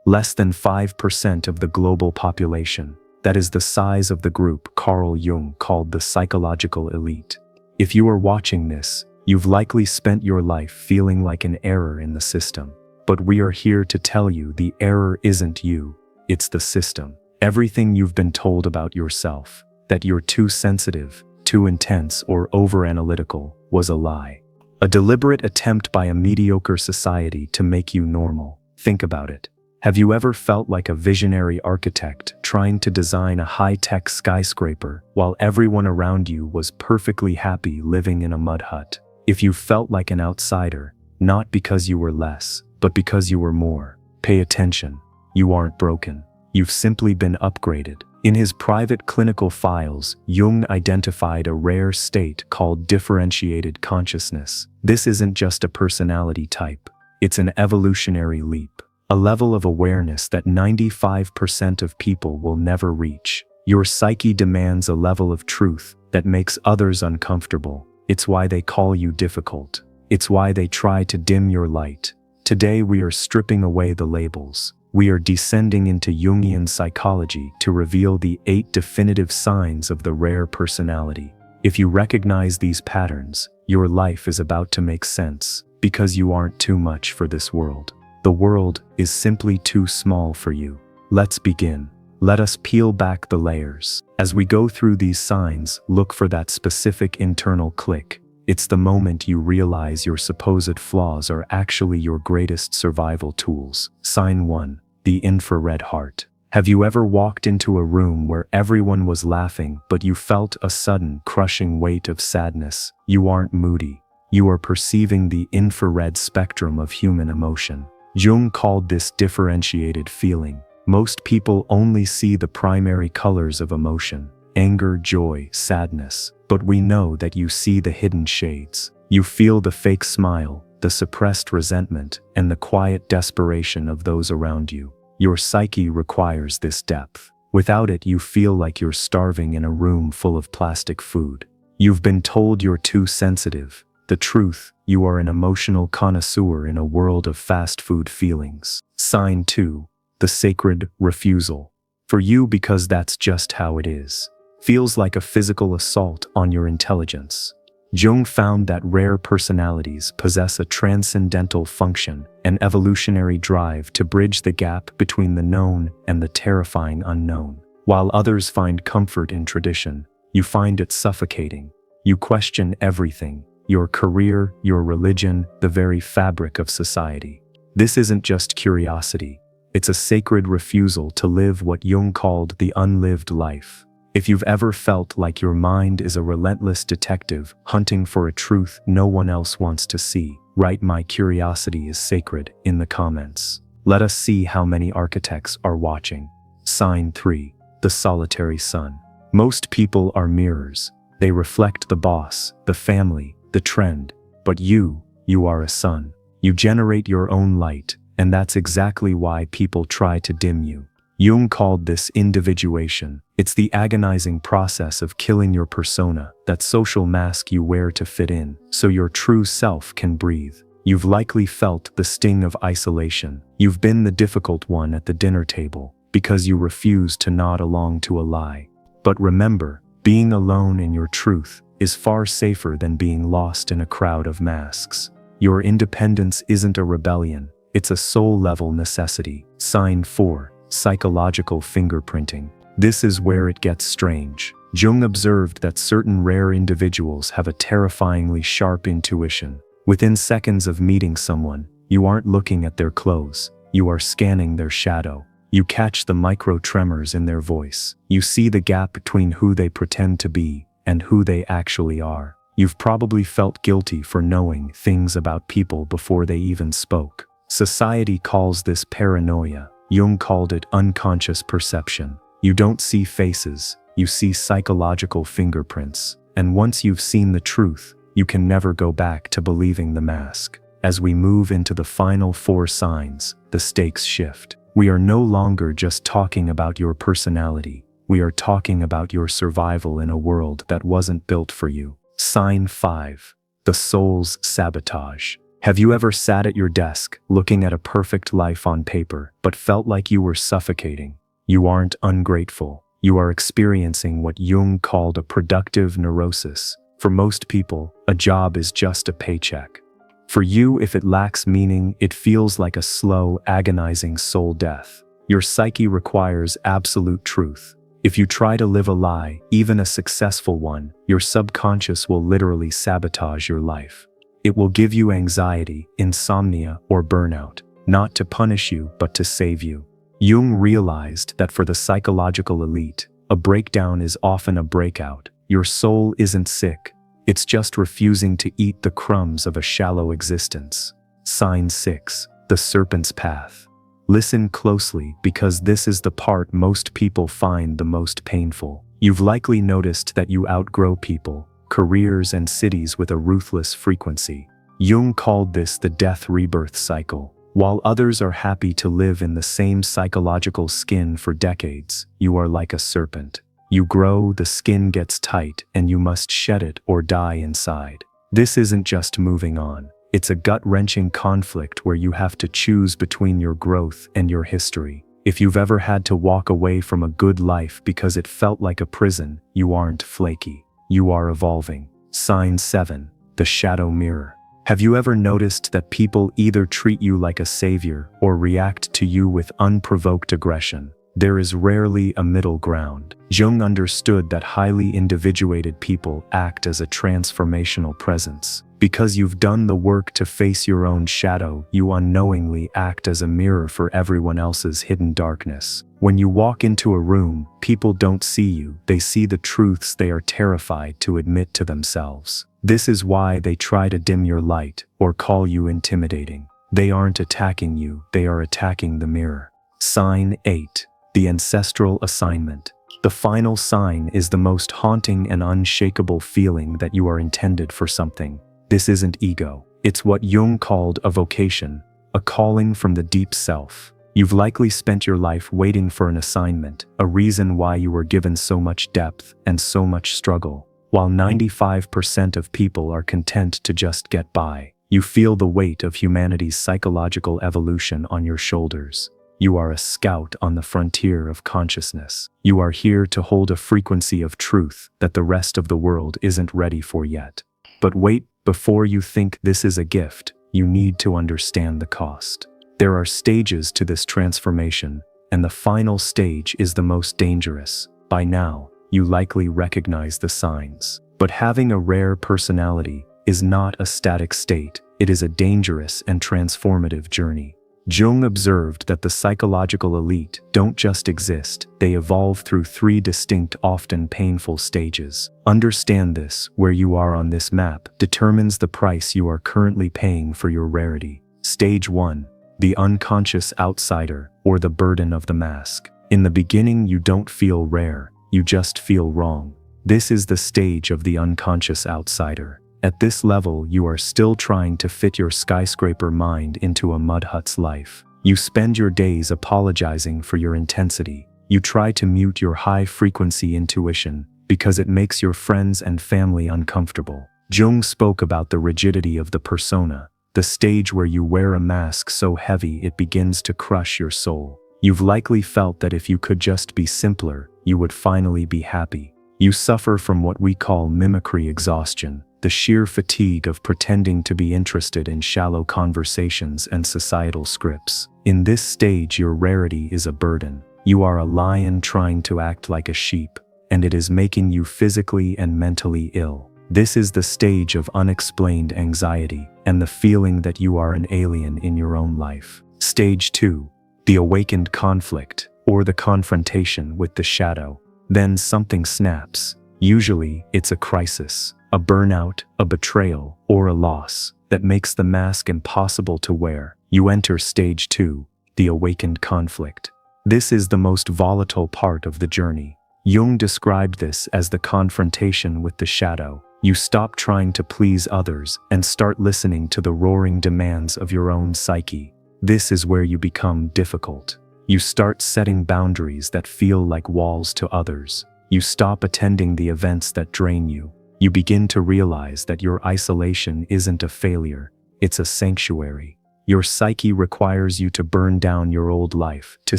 Less than 5% of the global population. That is the size of the group Carl Jung called the psychological elite. If you are watching this, you've likely spent your life feeling like an error in the system. But we are here to tell you the error isn't you, it's the system. Everything you've been told about yourself, that you're too sensitive, too intense, or over-analytical, was a lie. A deliberate attempt by a mediocre society to make you normal. Think about it. Have you ever felt like a visionary architect trying to design a high-tech skyscraper while everyone around you was perfectly happy living in a mud hut? If you felt like an outsider, not because you were less, but because you were more, pay attention. You aren't broken. You've simply been upgraded. In his private clinical files, Jung identified a rare state called differentiated consciousness. This isn't just a personality type. It's an evolutionary leap. A level of awareness that 95% of people will never reach. Your psyche demands a level of truth that makes others uncomfortable. It's why they call you difficult. It's why they try to dim your light. Today we are stripping away the labels. We are descending into Jungian psychology to reveal the 8 definitive signs of the rare personality. If you recognize these patterns, your life is about to make sense, because you aren't too much for this world. The world is simply too small for you. Let's begin. Let us peel back the layers. As we go through these signs, look for that specific internal click. It's the moment you realize your supposed flaws are actually your greatest survival tools. Sign 1. The infrared heart. Have you ever walked into a room where everyone was laughing but you felt a sudden crushing weight of sadness? You aren't moody. You are perceiving the infrared spectrum of human emotion. Jung called this differentiated feeling. Most people only see the primary colors of emotion: anger, joy, sadness. But we know that you see the hidden shades. You feel the fake smile, the suppressed resentment, and the quiet desperation of those around you. Your psyche requires this depth. Without it, you feel like you're starving in a room full of plastic food. You've been told you're too sensitive. The truth, you are an emotional connoisseur in a world of fast food feelings. Sign 2. The sacred refusal. For you, because that's just how it is. Feels like a physical assault on your intelligence. Jung found that rare personalities possess a transcendental function, an evolutionary drive to bridge the gap between the known and the terrifying unknown. While others find comfort in tradition, you find it suffocating. You question everything: your career, your religion, the very fabric of society. This isn't just curiosity. It's a sacred refusal to live what Jung called the unlived life. If you've ever felt like your mind is a relentless detective hunting for a truth no one else wants to see, write "My curiosity is sacred" in the comments. Let us see how many architects are watching. Sign 3. The solitary sun. Most people are mirrors. They reflect the boss, the family, the trend. But you are a sun. You generate your own light, and that's exactly why people try to dim you. Jung called this individuation. It's the agonizing process of killing your persona, that social mask you wear to fit in, so your true self can breathe. You've likely felt the sting of isolation. You've been the difficult one at the dinner table, because you refuse to nod along to a lie. But remember, being alone in your truth is far safer than being lost in a crowd of masks. Your independence isn't a rebellion, it's a soul-level necessity. Sign 4. Psychological fingerprinting. This is where it gets strange. Jung observed that certain rare individuals have a terrifyingly sharp intuition. Within seconds of meeting someone, you aren't looking at their clothes, you are scanning their shadow. You catch the micro tremors in their voice. You see the gap between who they pretend to be and who they actually are. You've probably felt guilty for knowing things about people before they even spoke. Society calls this paranoia. Jung called it unconscious perception. You don't see faces, you see psychological fingerprints. And once you've seen the truth, you can never go back to believing the mask. As we move into the final 4 signs, the stakes shift. We are no longer just talking about your personality. We are talking about your survival in a world that wasn't built for you. Sign 5. The soul's sabotage. Have you ever sat at your desk, looking at a perfect life on paper, but felt like you were suffocating? You aren't ungrateful. You are experiencing what Jung called a productive neurosis. For most people, a job is just a paycheck. For you, if it lacks meaning, it feels like a slow, agonizing soul death. Your psyche requires absolute truth. If you try to live a lie, even a successful one, your subconscious will literally sabotage your life. It will give you anxiety, insomnia, or burnout, not to punish you, but to save you. Jung realized that for the psychological elite, a breakdown is often a breakout. Your soul isn't sick. It's just refusing to eat the crumbs of a shallow existence. Sign 6. The Serpent's Path. Listen closely, because this is the part most people find the most painful. You've likely noticed that you outgrow people, careers, and cities with a ruthless frequency. Jung called this the death-rebirth cycle. While others are happy to live in the same psychological skin for decades, you are like a serpent. You grow, the skin gets tight, and you must shed it or die inside. This isn't just moving on. It's a gut-wrenching conflict where you have to choose between your growth and your history. If you've ever had to walk away from a good life because it felt like a prison, you aren't flaky. You are evolving. Sign 7. The Shadow Mirror. Have you ever noticed that people either treat you like a savior or react to you with unprovoked aggression? There is rarely a middle ground. Jung understood that highly individuated people act as a transformational presence. Because you've done the work to face your own shadow, you unknowingly act as a mirror for everyone else's hidden darkness. When you walk into a room, people don't see you, they see the truths they are terrified to admit to themselves. This is why they try to dim your light or call you intimidating. They aren't attacking you, they are attacking the mirror. Sign 8. The Ancestral Assignment. The final sign is the most haunting and unshakable feeling that you are intended for something. This isn't ego. It's what Jung called a vocation, a calling from the deep self. You've likely spent your life waiting for an assignment, a reason why you were given so much depth and so much struggle. While 95% of people are content to just get by, you feel the weight of humanity's psychological evolution on your shoulders. You are a scout on the frontier of consciousness. You are here to hold a frequency of truth that the rest of the world isn't ready for yet. But wait, before you think this is a gift, you need to understand the cost. There are stages to this transformation, and the final stage is the most dangerous. By now, you likely recognize the signs. But having a rare personality is not a static state. It is a dangerous and transformative journey. Jung observed that the psychological elite don't just exist, they evolve through 3 distinct, often painful stages. Understand this: where you are on this map determines the price you are currently paying for your rarity. Stage 1. The unconscious outsider, or the burden of the mask. In the beginning, you don't feel rare, you just feel wrong. This is the stage of the unconscious outsider. At this level, you are still trying to fit your skyscraper mind into a mud hut's life. You spend your days apologizing for your intensity. You try to mute your high-frequency intuition because it makes your friends and family uncomfortable. Jung spoke about the rigidity of the persona, the stage where you wear a mask so heavy it begins to crush your soul. You've likely felt that if you could just be simpler, you would finally be happy. You suffer from what we call mimicry exhaustion, the sheer fatigue of pretending to be interested in shallow conversations and societal scripts. In this stage, your rarity is a burden. You are a lion trying to act like a sheep, and it is making you physically and mentally ill. This is the stage of unexplained anxiety and the feeling that you are an alien in your own life. Stage 2. The awakened conflict, or the confrontation with the shadow. Then something snaps. Usually, it's a crisis, a burnout, a betrayal, or a loss that makes the mask impossible to wear. You enter stage 2, the awakened conflict. This is the most volatile part of the journey. Jung described this as the confrontation with the shadow. You stop trying to please others and start listening to the roaring demands of your own psyche. This is where you become difficult. You start setting boundaries that feel like walls to others. You stop attending the events that drain you. You begin to realize that your isolation isn't a failure, it's a sanctuary. Your psyche requires you to burn down your old life to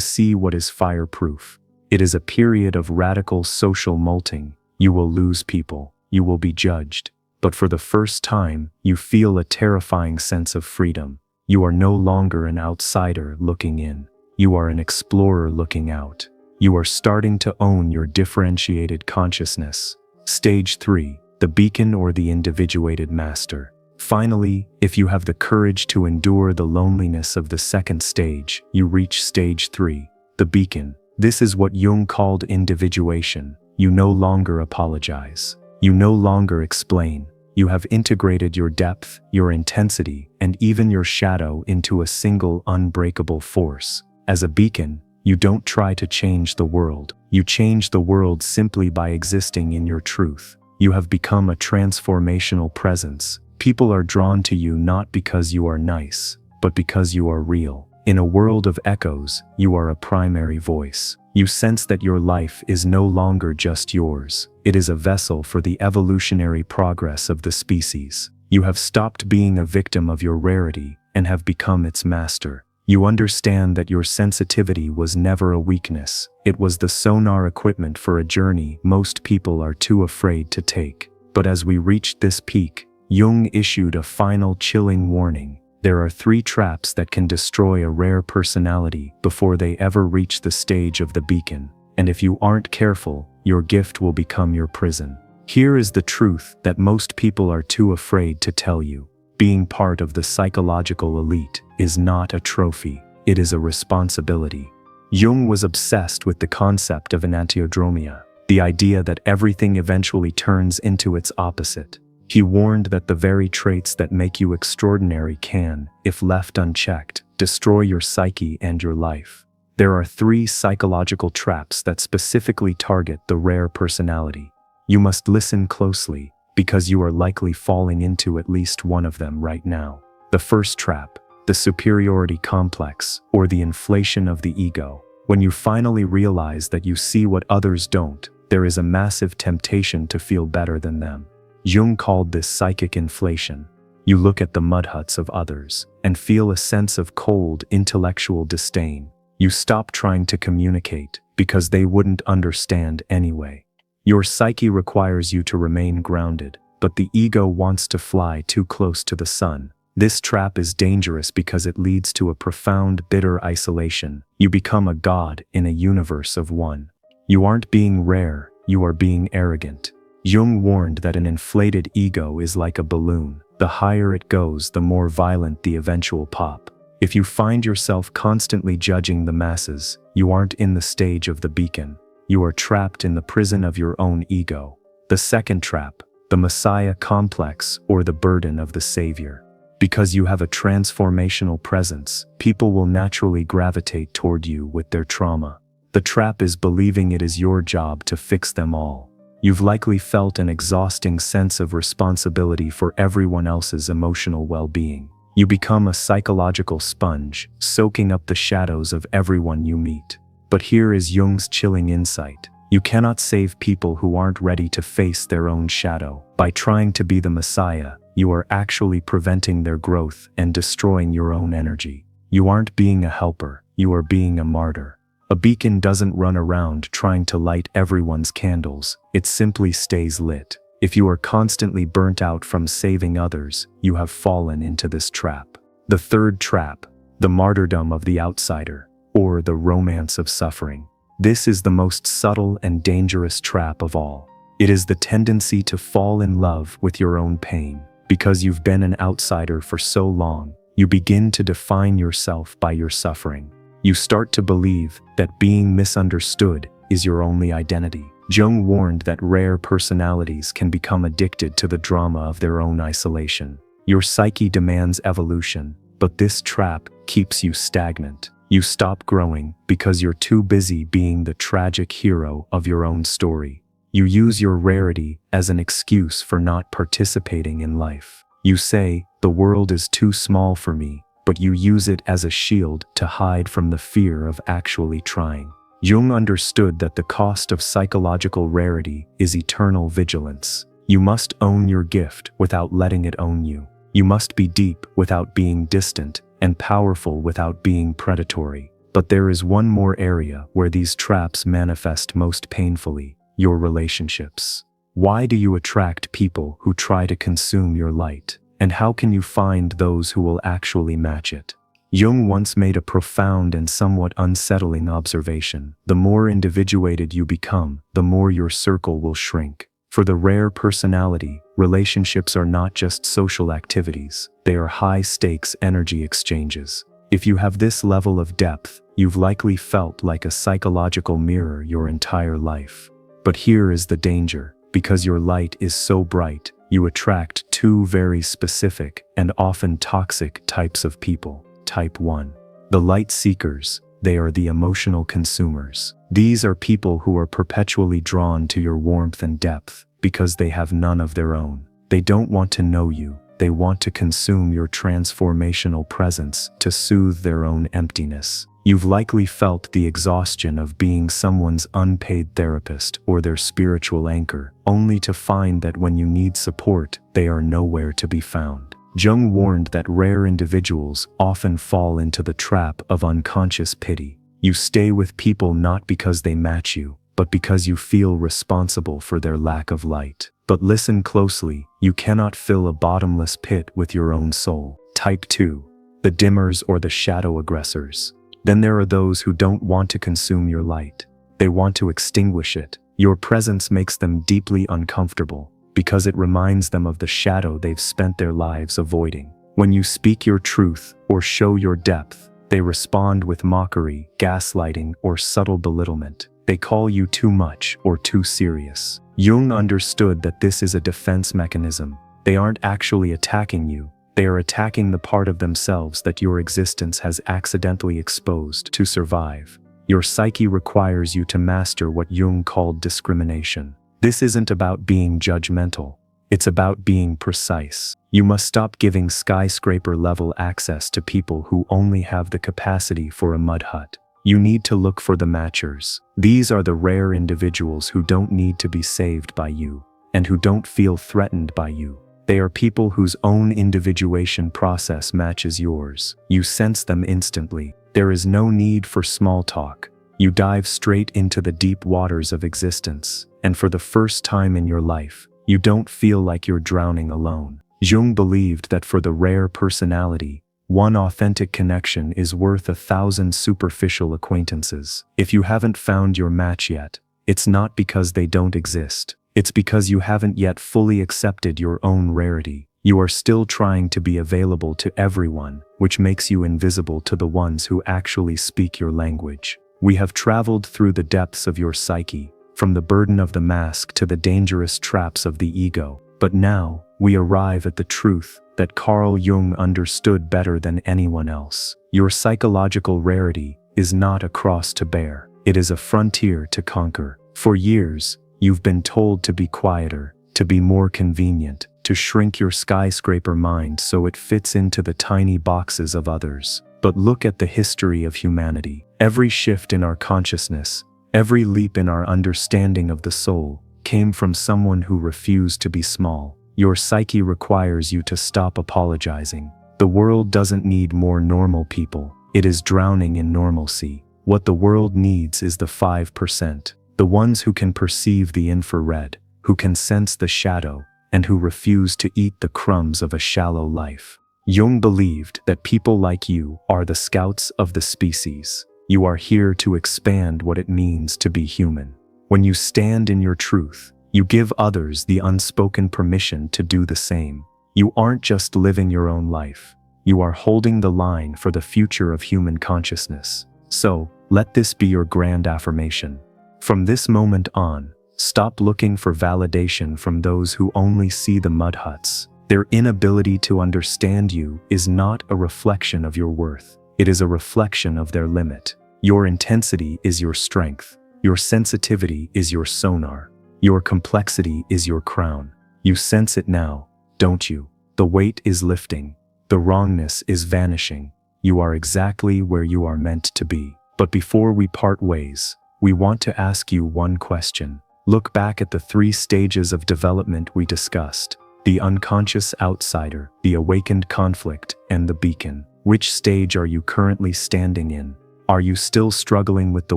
see what is fireproof. It is a period of radical social molting. You will lose people, you will be judged. But for the first time, you feel a terrifying sense of freedom. You are no longer an outsider looking in. You are an explorer looking out. You are starting to own your differentiated consciousness. Stage 3, the beacon or the individuated master. Finally, if you have the courage to endure the loneliness of the second stage, you reach stage 3, the beacon. This is what Jung called individuation. You no longer apologize. You no longer explain. You have integrated your depth, your intensity, and even your shadow into a single unbreakable force. As a beacon, you don't try to change the world. You change the world simply by existing in your truth. You have become a transformational presence. People are drawn to you not because you are nice, but because you are real. In a world of echoes, you are a primary voice. You sense that your life is no longer just yours. It is a vessel for the evolutionary progress of the species. You have stopped being a victim of your rarity and have become its master. You understand that your sensitivity was never a weakness. It was the sonar equipment for a journey most people are too afraid to take. But as we reached this peak, Jung issued a final chilling warning. There are 3 traps that can destroy a rare personality before they ever reach the stage of the beacon. And if you aren't careful, your gift will become your prison. Here is the truth that most people are too afraid to tell you. Being part of the psychological elite is not a trophy, it is a responsibility. Jung was obsessed with the concept of enantiodromia, the idea that everything eventually turns into its opposite. He warned that the very traits that make you extraordinary can, if left unchecked, destroy your psyche and your life. There are 3 psychological traps that specifically target the rare personality. You must listen closely, because you are likely falling into at least one of them right now. The first trap, the superiority complex, or the inflation of the ego. When you finally realize that you see what others don't, there is a massive temptation to feel better than them. Jung called this psychic inflation. You look at the mud huts of others and feel a sense of cold, intellectual disdain. You stop trying to communicate because they wouldn't understand anyway. Your psyche requires you to remain grounded, but the ego wants to fly too close to the sun. This trap is dangerous because it leads to a profound, bitter isolation. You become a god in a universe of one. You aren't being rare, you are being arrogant. Jung warned that an inflated ego is like a balloon. The higher it goes, the more violent the eventual pop. If you find yourself constantly judging the masses, you aren't in the stage of the beacon. You are trapped in the prison of your own ego. The second trap, the Messiah complex or the burden of the Savior. Because you have a transformational presence, people will naturally gravitate toward you with their trauma. The trap is believing it is your job to fix them all. You've likely felt an exhausting sense of responsibility for everyone else's emotional well-being. You become a psychological sponge, soaking up the shadows of everyone you meet. But here is Jung's chilling insight. You cannot save people who aren't ready to face their own shadow. By trying to be the Messiah, you are actually preventing their growth and destroying your own energy. You aren't being a helper, you are being a martyr. A beacon doesn't run around trying to light everyone's candles, it simply stays lit. If you are constantly burnt out from saving others, you have fallen into this trap. The third trap, the martyrdom of the outsider, or the romance of suffering. This is the most subtle and dangerous trap of all. It is the tendency to fall in love with your own pain. Because you've been an outsider for so long, you begin to define yourself by your suffering. You start to believe that being misunderstood is your only identity. Jung warned that rare personalities can become addicted to the drama of their own isolation. Your psyche demands evolution, but this trap keeps you stagnant. You stop growing because you're too busy being the tragic hero of your own story. You use your rarity as an excuse for not participating in life. You say, "The world is too small for me," but you use it as a shield to hide from the fear of actually trying. Jung understood that the cost of psychological rarity is eternal vigilance. You must own your gift without letting it own you. You must be deep without being distant, and powerful without being predatory. But there is one more area where these traps manifest most painfully: your relationships. Why do you attract people who try to consume your light? And how can you find those who will actually match it? Jung once made a profound and somewhat unsettling observation. The more individuated you become, the more your circle will shrink. For the rare personality, relationships are not just social activities, they are high-stakes energy exchanges. If you have this level of depth, you've likely felt like a psychological mirror your entire life. But here is the danger: because your light is so bright, you attract two very specific and often toxic types of people. Type 1. The light seekers. They are the emotional consumers. These are people who are perpetually drawn to your warmth and depth because they have none of their own. They don't want to know you. They want to consume your transformational presence to soothe their own emptiness. You've likely felt the exhaustion of being someone's unpaid therapist or their spiritual anchor, only to find that when you need support, they are nowhere to be found. Jung warned that rare individuals often fall into the trap of unconscious pity. You stay with people not because they match you, but because you feel responsible for their lack of light. But listen closely, you cannot fill a bottomless pit with your own soul. Type 2. The dimmers or the shadow aggressors. Then there are those who don't want to consume your light. They want to extinguish it. Your presence makes them deeply uncomfortable, because it reminds them of the shadow they've spent their lives avoiding. When you speak your truth or show your depth, they respond with mockery, gaslighting, or subtle belittlement. They call you too much or too serious. Jung understood that this is a defense mechanism. They aren't actually attacking you. They are attacking the part of themselves that your existence has accidentally exposed to survive. Your psyche requires you to master what Jung called discrimination. This isn't about being judgmental. It's about being precise. You must stop giving skyscraper-level access to people who only have the capacity for a mud hut. You need to look for the matchers. These are the rare individuals who don't need to be saved by you, and who don't feel threatened by you. They are people whose own individuation process matches yours. You sense them instantly. There is no need for small talk. You dive straight into the deep waters of existence, and for the first time in your life, you don't feel like you're drowning alone. Jung believed that for the rare personality, one authentic connection is worth 1,000 superficial acquaintances. If you haven't found your match yet, it's not because they don't exist. It's because you haven't yet fully accepted your own rarity. You are still trying to be available to everyone, which makes you invisible to the ones who actually speak your language. We have traveled through the depths of your psyche, from the burden of the mask to the dangerous traps of the ego. But now, we arrive at the truth that Carl Jung understood better than anyone else. Your psychological rarity is not a cross to bear. It is a frontier to conquer. For years, you've been told to be quieter, to be more convenient, to shrink your skyscraper mind so it fits into the tiny boxes of others. But look at the history of humanity. Every shift in our consciousness, every leap in our understanding of the soul, came from someone who refused to be small. Your psyche requires you to stop apologizing. The world doesn't need more normal people. It is drowning in normalcy. What the world needs is the 5%. The ones who can perceive the infrared, who can sense the shadow, and who refuse to eat the crumbs of a shallow life. Jung believed that people like you are the scouts of the species. You are here to expand what it means to be human. When you stand in your truth, you give others the unspoken permission to do the same. You aren't just living your own life. You are holding the line for the future of human consciousness. So, let this be your grand affirmation. From this moment on, stop looking for validation from those who only see the mud huts. Their inability to understand you is not a reflection of your worth. It is a reflection of their limit. Your intensity is your strength. Your sensitivity is your sonar. Your complexity is your crown. You sense it now, don't you? The weight is lifting. The wrongness is vanishing. You are exactly where you are meant to be. But before we part ways, we want to ask you one question. Look back at the 3 stages of development we discussed. the unconscious outsider, the awakened conflict, and the beacon. Which stage are you currently standing in? Are you still struggling with the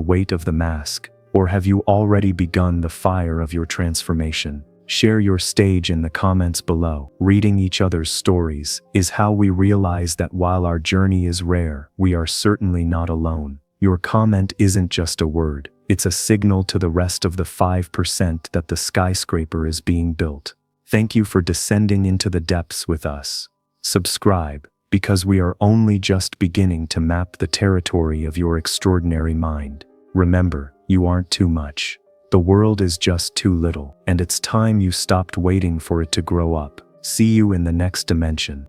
weight of the mask, or have you already begun the fire of your transformation? Share your stage in the comments below. Reading each other's stories is how we realize that while our journey is rare, we are certainly not alone. Your comment isn't just a word, it's a signal to the rest of the 5% that the skyscraper is being built. Thank you for descending into the depths with us. Subscribe, because we are only just beginning to map the territory of your extraordinary mind. Remember, you aren't too much. The world is just too little, and it's time you stopped waiting for it to grow up. See you in the next dimension.